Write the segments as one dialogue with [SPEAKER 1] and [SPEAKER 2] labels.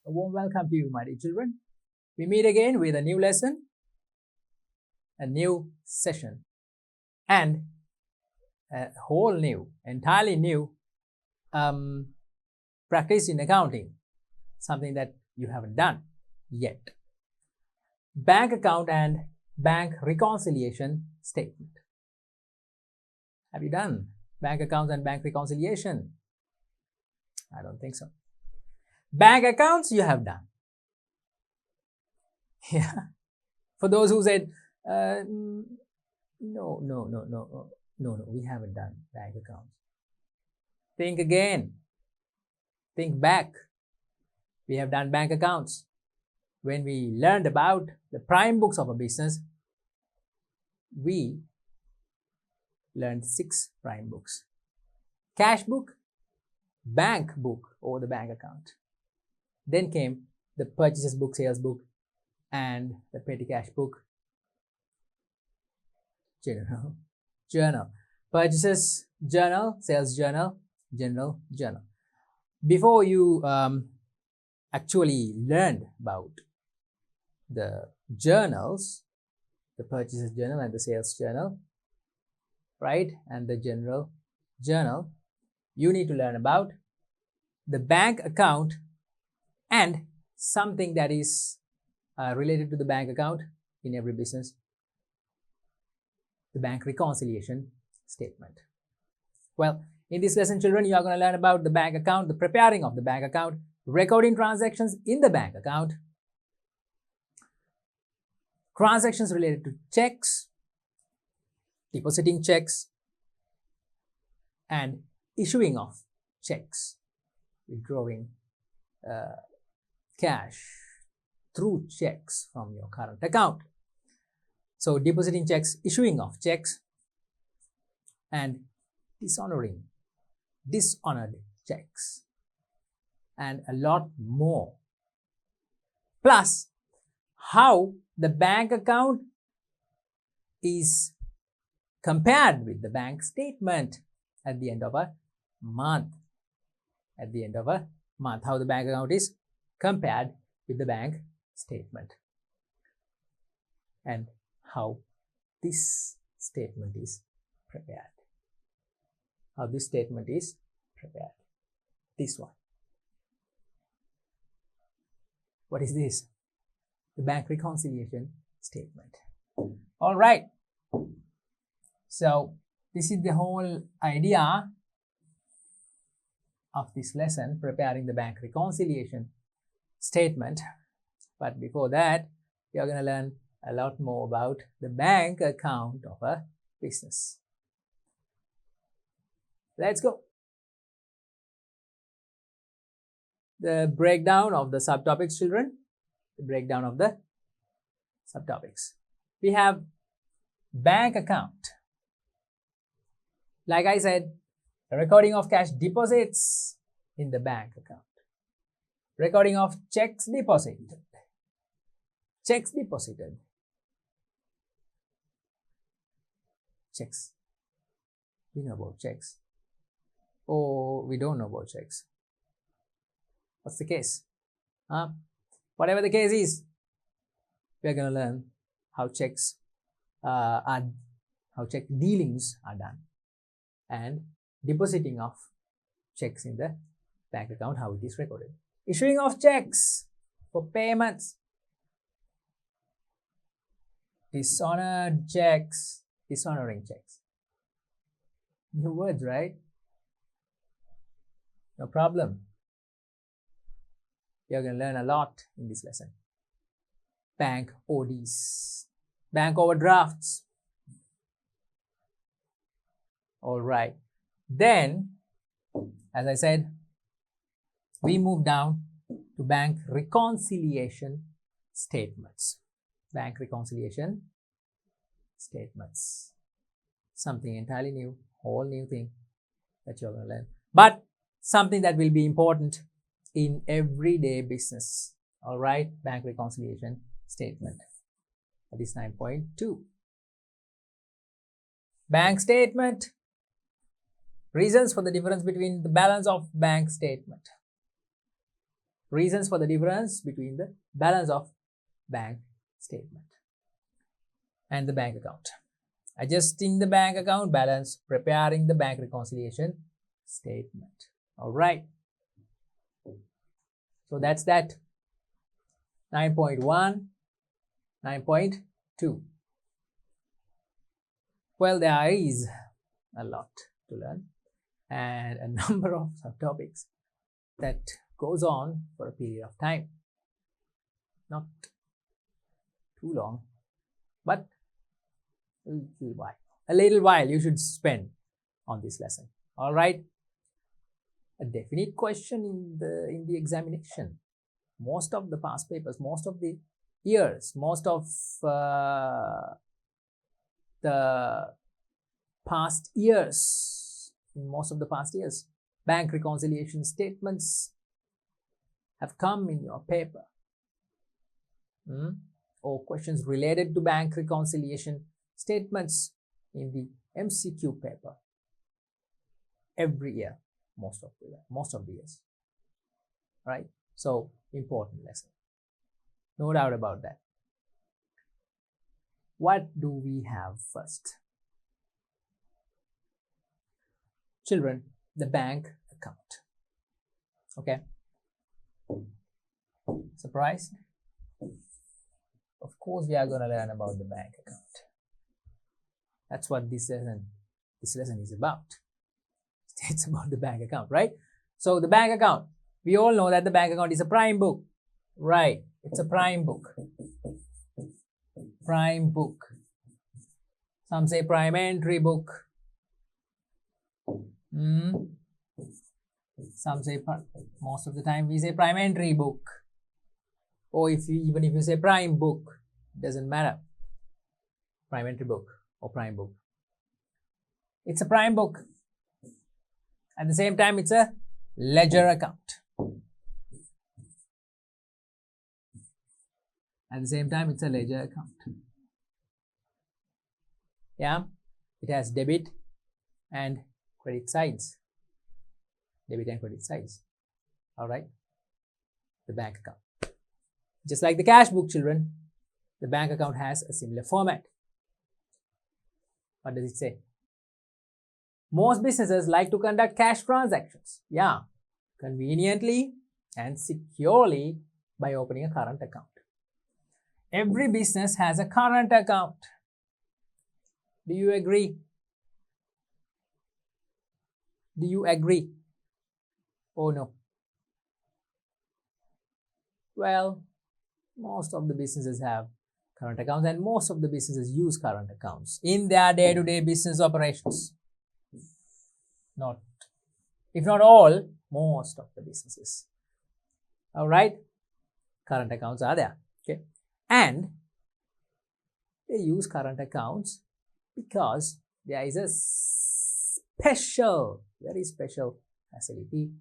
[SPEAKER 1] A warm welcome to you, my dear children. We meet again with a new lesson, a new session, and a whole new, entirely new practice in accounting, something that you haven't done yet. Bank account and bank reconciliation statement. Have you done bank accounts and bank reconciliation? I don't think so. Bank accounts you have done. Yeah. For those who said, no, we haven't done bank accounts. Think again. Think back. We have done bank accounts. When we learned about the prime books of a business, we learned 6 prime books. Cash book, bank book or the bank account. Then came the purchases book, sales book, and the petty cash book. Journal. Purchases journal, sales journal, general journal. Before you actually learned about the journals, the purchases journal and the sales journal, right, and the general journal, you need to learn about the bank account and something that is related to the bank account in every business, the bank reconciliation statement. Well, in this lesson, children, you are going to learn about the bank account, the preparing of the bank account, recording transactions in the bank account, transactions related to checks, depositing checks, and issuing of checks, withdrawing cash through checks from your current account. So depositing checks, issuing of checks, and dishonored checks, and a lot more. Plus, how the bank account is compared with the bank statement at the end of a month. How the bank account is compared with the bank statement, and how this statement is prepared. This one. What is this? The bank reconciliation statement. All right. So this is the whole idea of this lesson, preparing the bank reconciliation statement. But before that, we are going to learn a lot more about the bank account of a business. Let's go. The breakdown of the subtopics, children. The breakdown of the subtopics. We have bank account. Like I said, the recording of cash deposits in the bank account. Recording of checks deposited. Checks. We know about checks. Or we don't know about checks. What's the case? Whatever the case is, we're going to learn how check dealings are done, and depositing of checks in the bank account, how it is recorded. Issuing of checks for payments. Dishonoring checks. New words, right? No problem. You're going to learn a lot in this lesson. Bank ODs, bank overdrafts. All right. Then, as I said, we move down to bank reconciliation statements. Bank reconciliation statements. Something entirely new, whole new thing that you're going to learn. But something that will be important in everyday business. All right, bank reconciliation statement. That is 9.2. Bank statement. Reasons for the difference between the balance of bank statement. Reasons for the difference between the balance of bank statement and the bank account. Adjusting the bank account balance, preparing the bank reconciliation statement. All right. So that's that. 9.1, 9.2. Well, there is a lot to learn and a number of subtopics that goes on for a period of time. Not too long, but a little while you should spend on this lesson. All right. A definite question in the examination. Most of the past papers, most of the years, most of the past years, in most of the past years, bank reconciliation statements have come in your paper. Or questions related to bank reconciliation statements in the MCQ paper every year, most of the years, right? So important lesson, no doubt about that. What do we have first? Children, the bank account. Okay, surprised? Of course we are going to learn about the bank account. That's what this lesson is about. It's about the bank account, right? So the bank account, we all know that the bank account is a prime book, right? It's a prime book. Prime book. Some say prime entry book. Some say, most of the time we say prime entry book. Or even if you say prime book, doesn't matter. Prime entry book or prime book. It's a prime book. At the same time, it's a ledger account. At the same time, it's a ledger account. Yeah, it has debit and credit sides. Debit and credit sides. All right, the bank account. Just like the cash book, children, the bank account has a similar format. What does it say? Most businesses like to conduct cash transactions. Yeah, conveniently and securely by opening a current account. Every business has a current account. Do you agree? Do you agree? Oh no. Well, most of the businesses have current accounts and most of the businesses use current accounts in their day-to-day business operations. Not, if not all, most of the businesses. All right, current accounts are there. Okay, and they use current accounts because there is a special, very special facility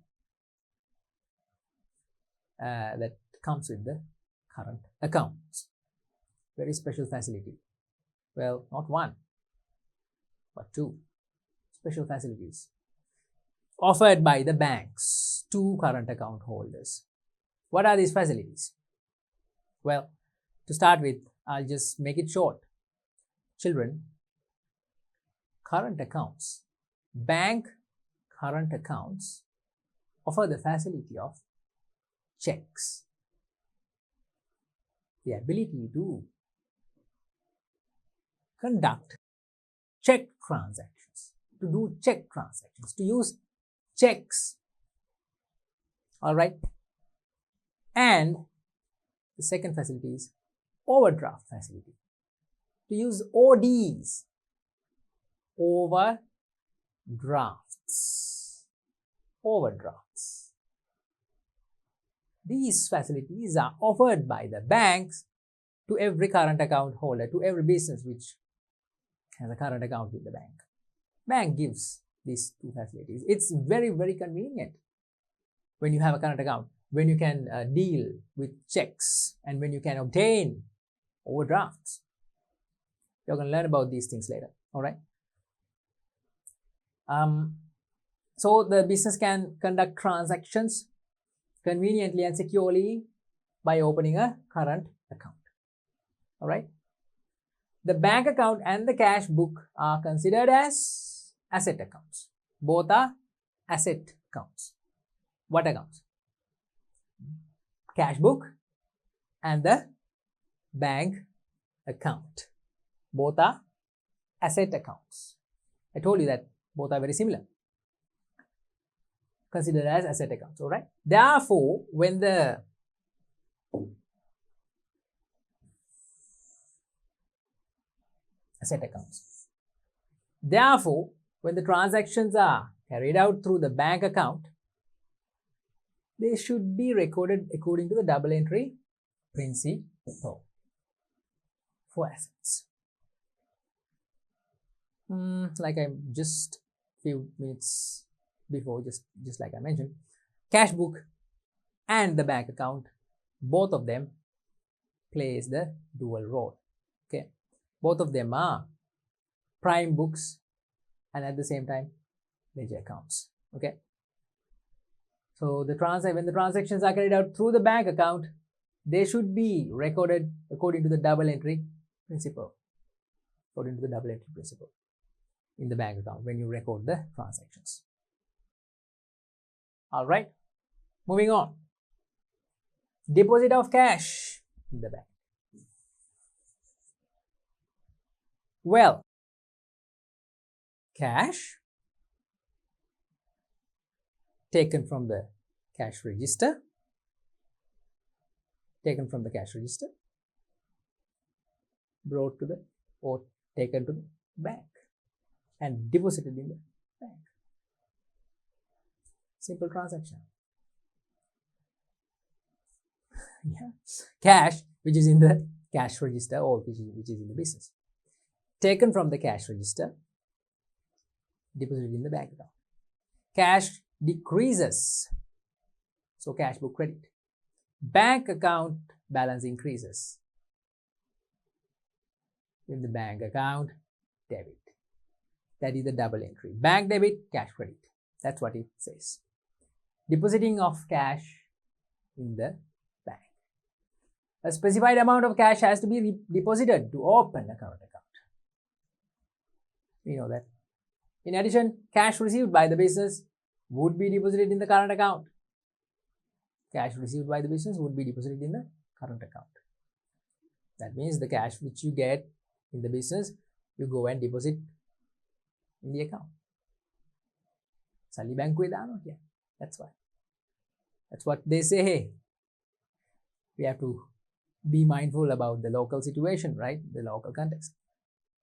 [SPEAKER 1] that comes with the current accounts. Very special facility. Well, not one, but two special facilities offered by the banks to current account holders. What are these facilities? Well, to start with, I'll just make it short. Children, current accounts, bank current accounts offer the facility of checks. The ability to conduct check transactions, to do check transactions, to use checks. All right. And the second facility is overdraft facility. To use ODs, overdrafts. Overdrafts. These facilities are offered by the banks to every current account holder, to every business which has a current account with the bank. Bank gives these two facilities. It's very, very convenient when you have a current account, when you can deal with checks and when you can obtain overdrafts. You're going to learn about these things later. All right. So the business can conduct transactions conveniently and securely by opening a current account. All right. The bank account and the cash book are considered as asset accounts. Both are asset accounts. What accounts? Cash book and the bank account. Both are asset accounts. I told you that both are very similar. Considered as asset accounts. All right. Therefore, when the asset accounts. Therefore, when the transactions are carried out through the bank account, they should be recorded according to the double entry principle for assets. Like I just few minutes before, just like I mentioned, cash book and the bank account, both of them plays the dual role. Okay, both of them are prime books and at the same time ledger accounts. Okay, so when the transactions are carried out through the bank account, they should be recorded according to the double entry principle. According to the double entry principle in the bank account when you record the transactions. All right, moving on. Deposit of cash in the bank. Well, cash taken from the cash register, brought to the or taken to the bank and deposited in the bank. Simple transaction. Yeah. Cash which is in the cash register or which is in the business. Taken from the cash register, deposited in the bank account. Cash decreases, so cash book credit. Bank account balance increases. In the bank account, debit. That is the double entry. Bank debit, cash credit. That's what it says. Depositing of cash in the bank. A specified amount of cash has to be deposited to open a current account. We know that. In addition, cash received by the business would be deposited in the current account. Cash received by the business would be deposited in the current account. That means the cash which you get in the business, you go and deposit in the account. Sali bank දානවා කියන්නේ. That's why. That's what they say. Hey, we have to be mindful about the local situation, right? The local context.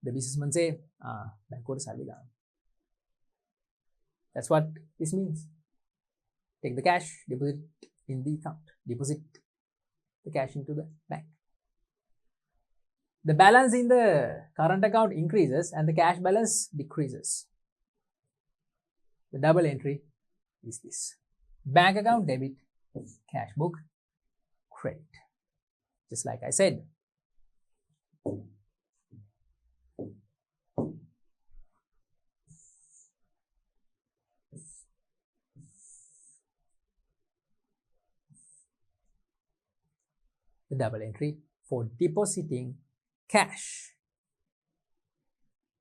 [SPEAKER 1] The businessman say, bank sali දානවා. That's what this means. Take the cash, deposit in the account. Deposit the cash into the bank. The balance in the current account increases and the cash balance decreases. The double entry is this. Bank account debit, cash book credit. Just like I said. The double entry for depositing cash,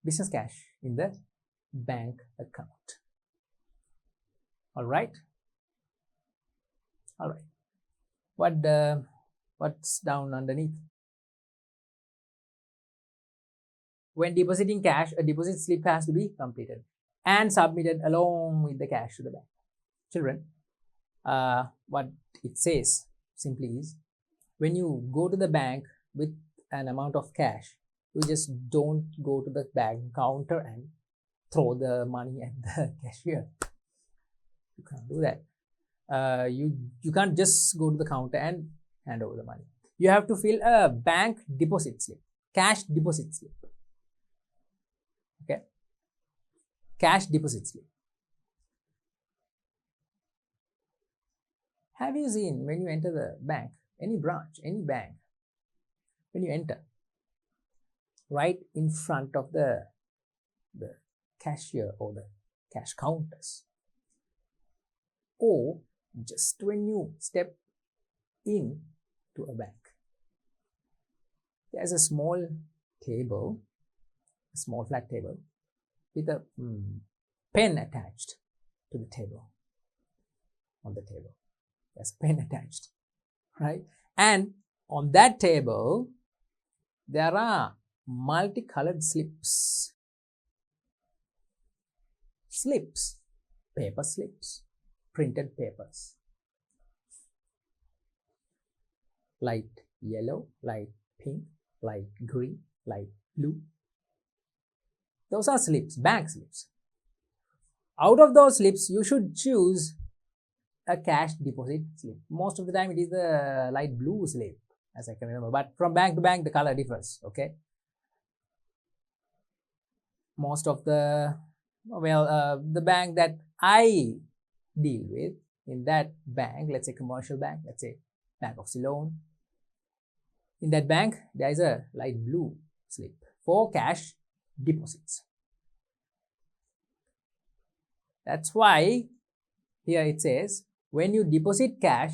[SPEAKER 1] business cash in the bank account. All right. What's down underneath? When depositing cash, a deposit slip has to be completed and submitted along with the cash to the bank. Children, what it says simply is, when you go to the bank with an amount of cash, you just don't go to the bank counter and throw the money at the cashier. You can't do that. You can't just go to the counter and hand over the money. You have to fill a bank deposit slip, cash deposit slip. Okay, cash deposit slip. Have you seen when you enter the bank, any branch, any bank, when you enter, right in front of the cashier or the cash counters, or just when you step in to a bank, there's a small table, a small flat table with a pen attached to the table. On the table, there's a pen attached, right? And on that table, there are multicolored slips, paper slips, printed papers, light yellow, light pink, light green, light blue. Those are slips, bank slips. Out of those slips, you should choose a cash deposit slip. Most of the time, it is the light blue slip, as I can remember. But from bank to bank, the color differs. Okay. Most of the the bank that I deal with, in that bank, let's say commercial bank, let's say Bank of Ceylon. In that bank, there is a light blue slip for cash deposits. That's why here it says, when you deposit cash,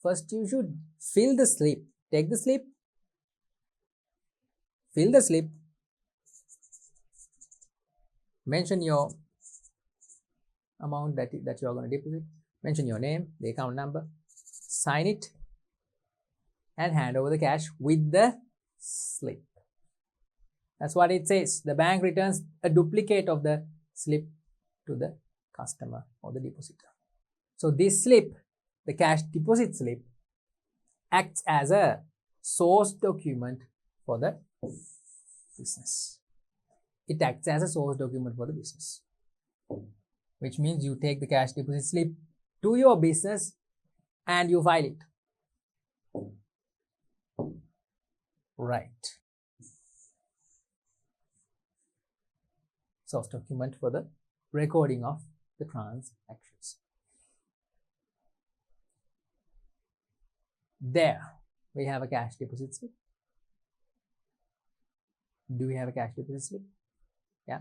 [SPEAKER 1] first you should fill the slip. Take the slip, fill the slip, mention your amount that you are going to deposit, mention your name, the account number, sign it, and hand over the cash with the slip. That's what it says. The bank returns a duplicate of the slip to the customer or the depositor. So this slip, the cash deposit slip, acts as a source document for the business. It acts as a source document for the business, which means you take the cash deposit slip to your business and you file it. Right. Source document for the recording of the transactions. There we have a cash deposit slip. Do we have a cash deposit slip? Yeah.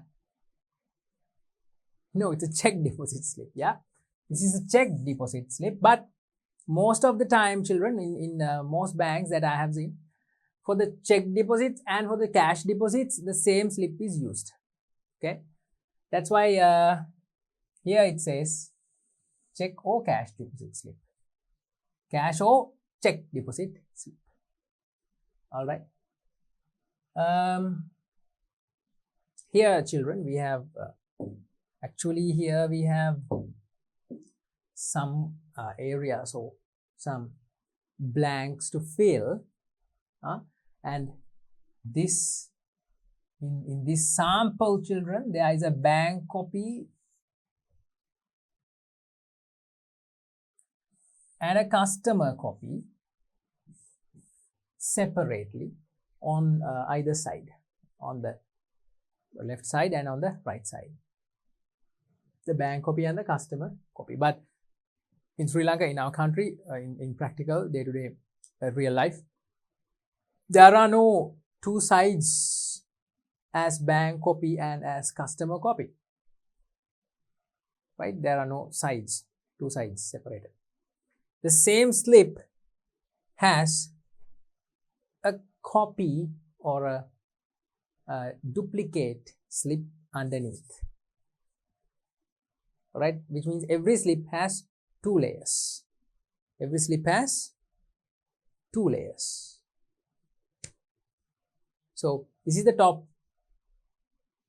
[SPEAKER 1] No, it's a check deposit slip. Yeah. This is a check deposit slip, but most of the time, children, in most banks that I have seen, for the check deposits and for the cash deposits, the same slip is used. Okay. That's why here it says check or cash deposit slip. Cash or check deposit slip. All right. Here, children, we have actually here we have some areas or some blanks to fill, and this in this sample, children, there is a bank copy and a customer copy separately on either side, on the left side and on the right side, the bank copy and the customer copy. But in Sri Lanka, in our country, in practical day-to-day real life, there are no two sides as bank copy and as customer copy, right? There are no sides, two sides separated. The same slip has a copy or a duplicate slip underneath, right? Which means every slip has two layers. Every slip has two layers. So this is the top.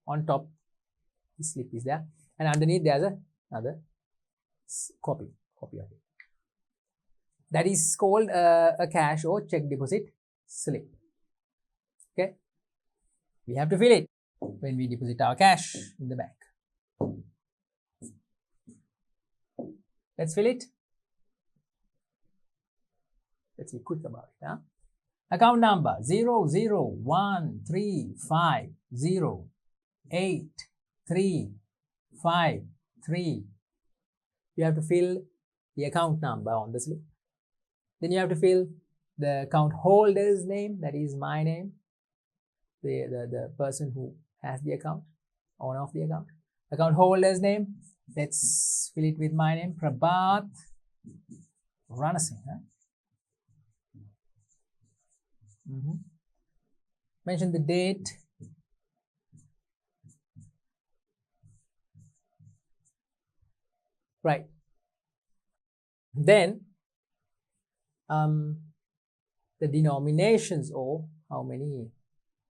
[SPEAKER 1] On top, the slip is there, and underneath there's another copy of it. That is called a cash or check deposit slip. Okay, we have to fill it when we deposit our cash in the bank. Let's fill it. Let's be quick about it. Account number 001350833. You have to fill the account number on the slip. Then you have to fill the account holder's name, that is my name, the person who has the account, owner of the account. Account holder's name, let's fill it with my name, Prabhat Ranasinghe. Huh? Mention the date. Right. Then the denominations, or how many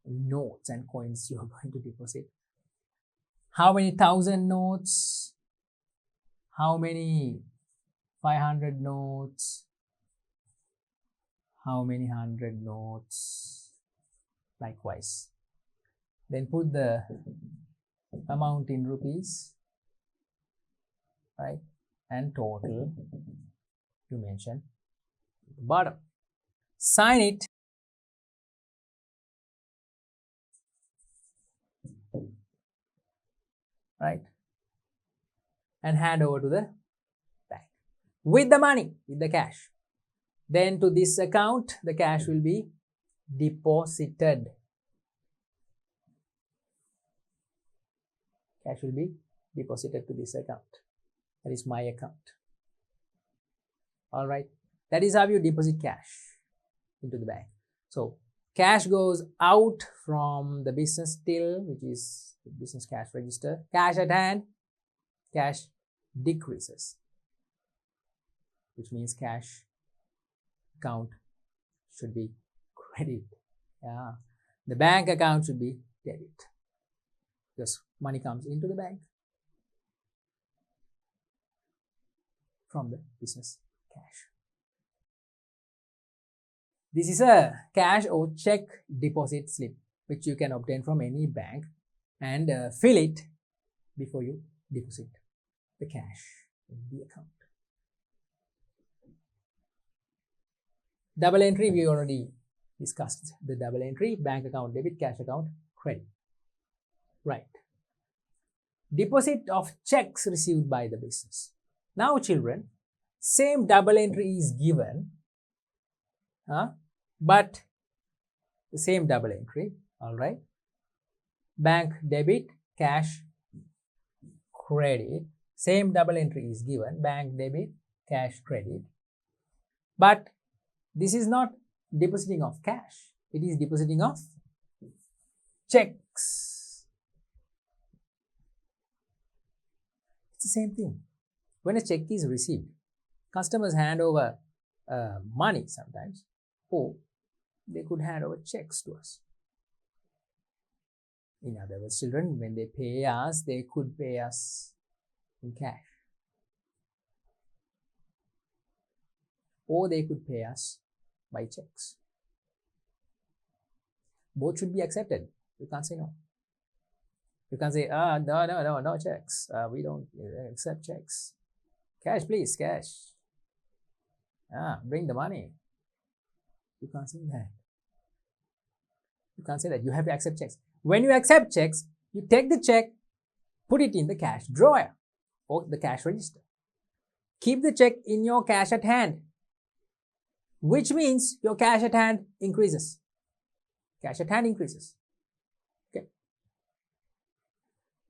[SPEAKER 1] notes and coins you are going to deposit. How many 1,000 notes? How many 500 notes? How many 100 notes? Likewise. Then put the amount in rupees, right? And total you mention at the bottom. Sign it. Right? And hand over to the bank with the money, with the cash. Then to this account, the cash will be deposited. Cash will be deposited to this account. That is my account. All right. That is how you deposit cash into the bank. So cash goes out from the business till, which is the business cash register. Cash at hand, cash decreases, which means cash account should be credit. Yeah. The bank account should be debit, because money comes into the bank from the business cash. This is a cash or check deposit slip which you can obtain from any bank and fill it before you deposit the cash in the account. Double entry, we already discussed the double entry: bank account debit, cash account credit. Right. Deposit of checks received by the business. Now children, same double entry is given, but the same double entry, all right? Bank debit, cash credit, same double entry is given: bank debit, cash credit. But this is not depositing of cash, it is depositing of checks. It's the same thing. When a check is received, customers hand over money sometimes, or they could hand over checks to us. In other words, children, when they pay us, they could pay us in cash, or they could pay us by checks. Both should be accepted. You can't say no. You can't say, no checks. We don't accept checks. Cash, please, cash. Bring the money. You can't say that. You can't say that. You have to accept checks. When you accept checks, you take the check, put it in the cash drawer or the cash register. Keep the check in your cash at hand, which means your cash at hand increases. Cash at hand increases. Okay.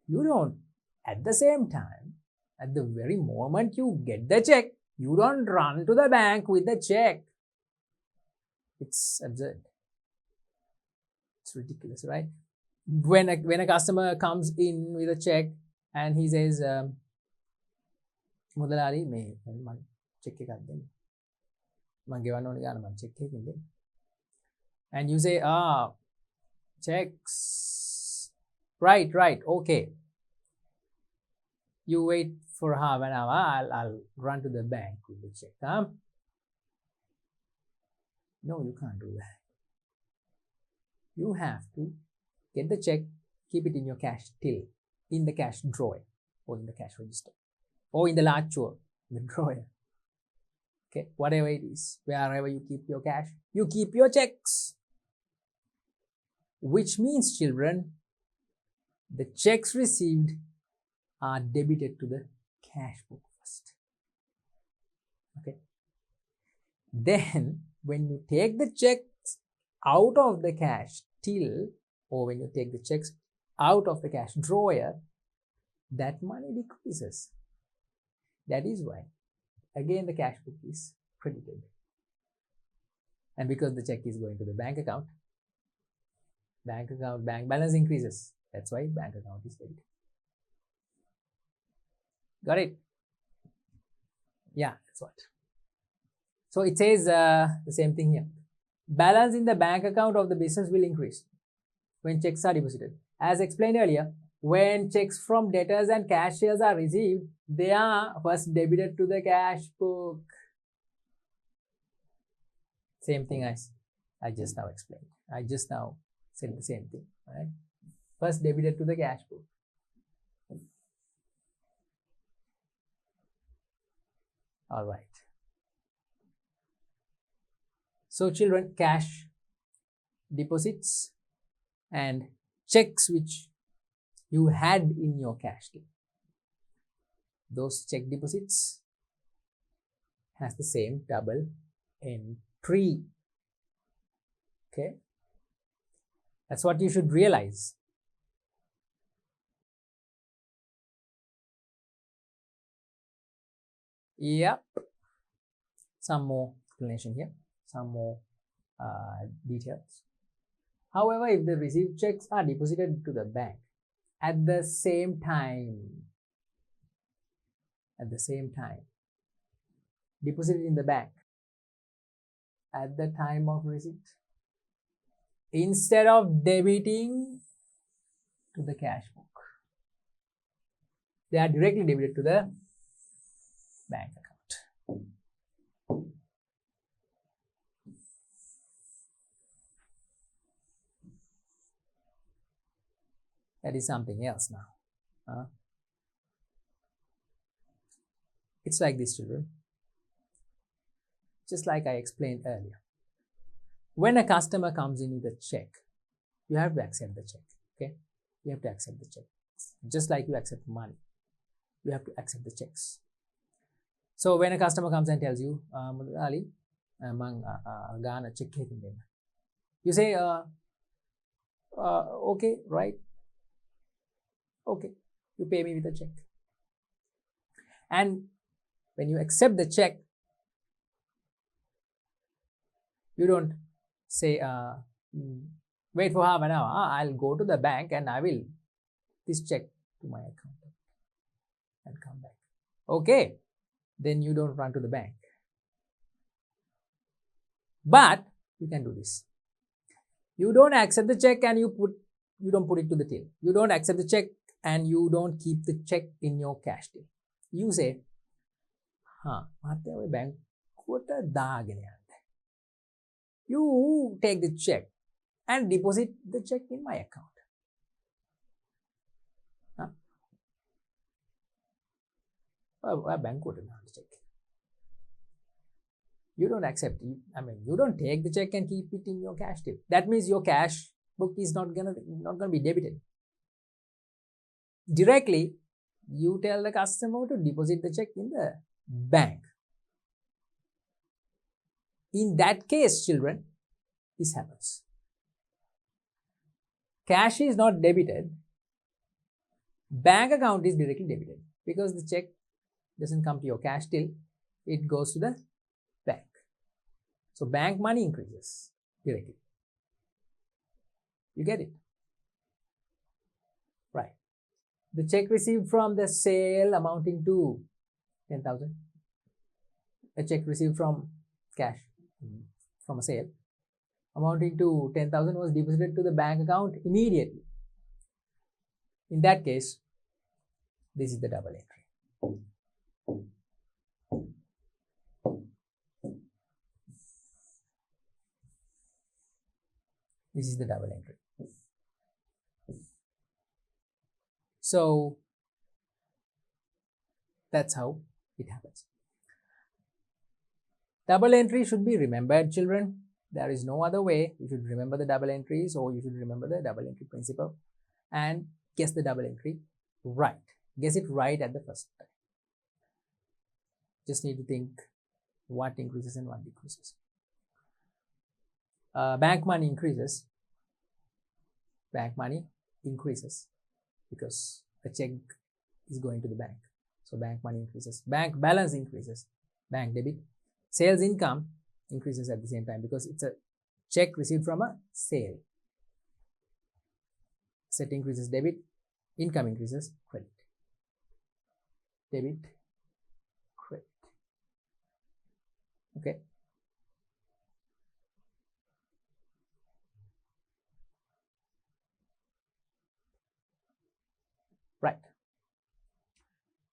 [SPEAKER 1] You don't, at the same time, at the very moment you get the check, you don't run to the bank with the check. It's absurd. It's ridiculous, right? When a customer comes in with a check and he says, "Mudalari, me check එකක් දෙන්න. මම ගෙවන්න ඕනේ ගාන මම check එකකින් දෙන්න." And you say, checks. Right, okay. You wait for half an hour, I'll run to the bank with the check. No, you can't do that. You have to get the check, keep it in your cash till, in the cash drawer, or in the cash register, or in the large drawer, in the drawer. Okay, whatever it is, wherever you keep your cash, you keep your checks. Which means, children, the checks received are debited to the cash book first. Okay. Then, when you take the checks out of the cash till, or when you take the checks out of the cash drawer, that money decreases. That is why again the cash book is credited. And because the check is going to the bank account, bank balance increases. That's why bank account is debited. Got it? Yeah, that's what. So it says the same thing here. Balance in the bank account of the business will increase when checks are deposited. As explained earlier, when checks from debtors and cash sales are received, they are first debited to the cash book. Same thing as I just now explained. I just now said the same thing, right? First debited to the cash book. All right. So children, cash deposits and checks which you had in your cash till, those check deposits has the same double entry. Okay, that's what you should realize. Yep, some more explanation here, some more details. However, if the received checks are deposited to the bank at the same time, deposited in the bank at the time of receipt, instead of debiting to the cash book, they are directly debited to the bank account. That is something else now. It's like this, children. Just like I explained earlier. When a customer comes in with a check, you have to accept the check. Okay? You have to accept the check. Just like you accept money, you have to accept the checks. So when a customer comes and tells you, Ali, Ghana check, you say, okay, right? Okay, you pay me with a check. And when you accept the check, you don't say, wait for half an hour. I'll go to the bank and I will this check to my account and come back. Okay, then you don't run to the bank. But you can do this. You don't accept the check and you don't put it to the till. You don't accept the check and you don't keep the check in your cash till. You say, bank you take the check and deposit the check in my account. Bank check. You don't accept it. You don't take the check and keep it in your cash till. That means your cash book is not gonna be debited. Directly, you tell the customer to deposit the check in the bank. In that case, children, this happens. Cash is not debited. Bank account is directly debited because the check doesn't come to your cash till, it goes to the bank. So bank money increases directly. You get it? Right. The check received from the sale amounting to 10,000. A check received from cash from a sale amounting to 10,000 was deposited to the bank account immediately. In that case, this is the double entry. This is the double entry. So that's how it happens. Double entry should be remembered, children. There is no other way. You should remember the double entries, or you should remember the double entry principle and guess the double entry right. Guess it right at the first time. Just need to think what increases and what decreases. Bank money increases. Bank money increases because a check is going to the bank. So bank money increases. Bank balance increases. bank debit. Sales income increases at the same time because it's a check received from a sale. Asset increases debit, income increases credit. Debit, credit. Okay. Right.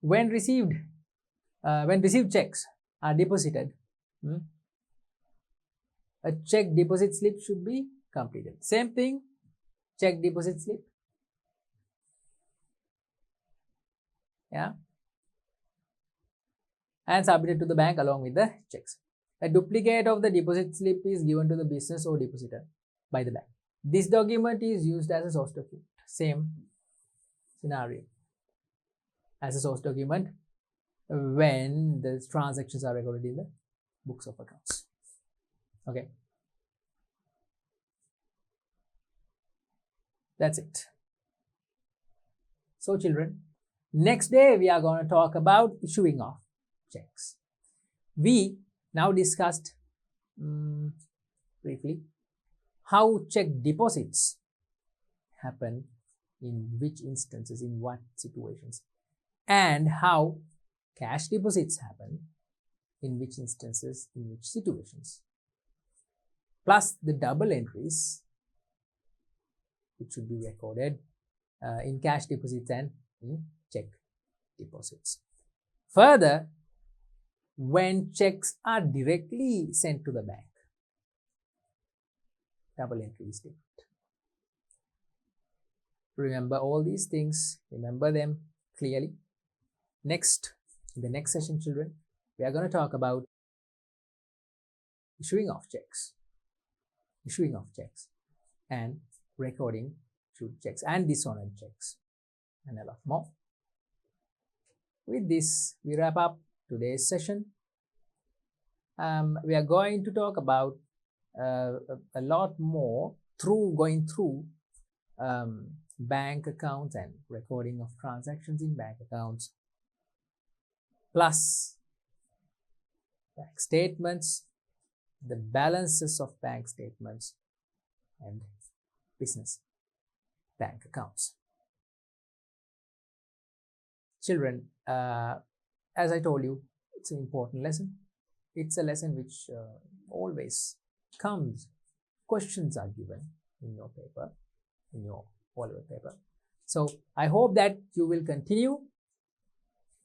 [SPEAKER 1] When received checks are deposited, a check deposit slip should be completed. Same thing, check deposit slip. Yeah. And submitted to the bank along with the checks. A duplicate of the deposit slip is given to the business or depositor by the bank. This document is used as a source document. Same scenario as a source document when the transactions are recorded in the books of accounts. Okay, that's it. So children, next day we are going to talk about issuing of checks. We now discussed briefly how check deposits happen, in which instances, in what situations, and how cash deposits happen, in which instances, in which situations, plus the double entries which should be recorded in cash deposits and in check deposits. Further, when checks are directly sent to the bank, double entry is different. Remember all these things, remember them clearly. Next, in the next session, children, we are going to talk about issuing of checks, and recording issued checks and dishonored checks, and a lot more. With this, we wrap up today's session. We are going to talk about a lot more going through bank accounts and recording of transactions in bank accounts, plus bank statements, the balances of bank statements, and business bank accounts. Children, as I told you, it's an important lesson. It's a lesson which always comes. Questions are given in your paper, in your O-level paper. So I hope that you will continue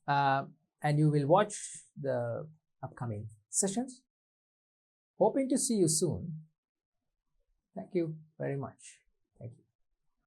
[SPEAKER 1] and you will watch the upcoming sessions. Hoping to see you soon. Thank you very much.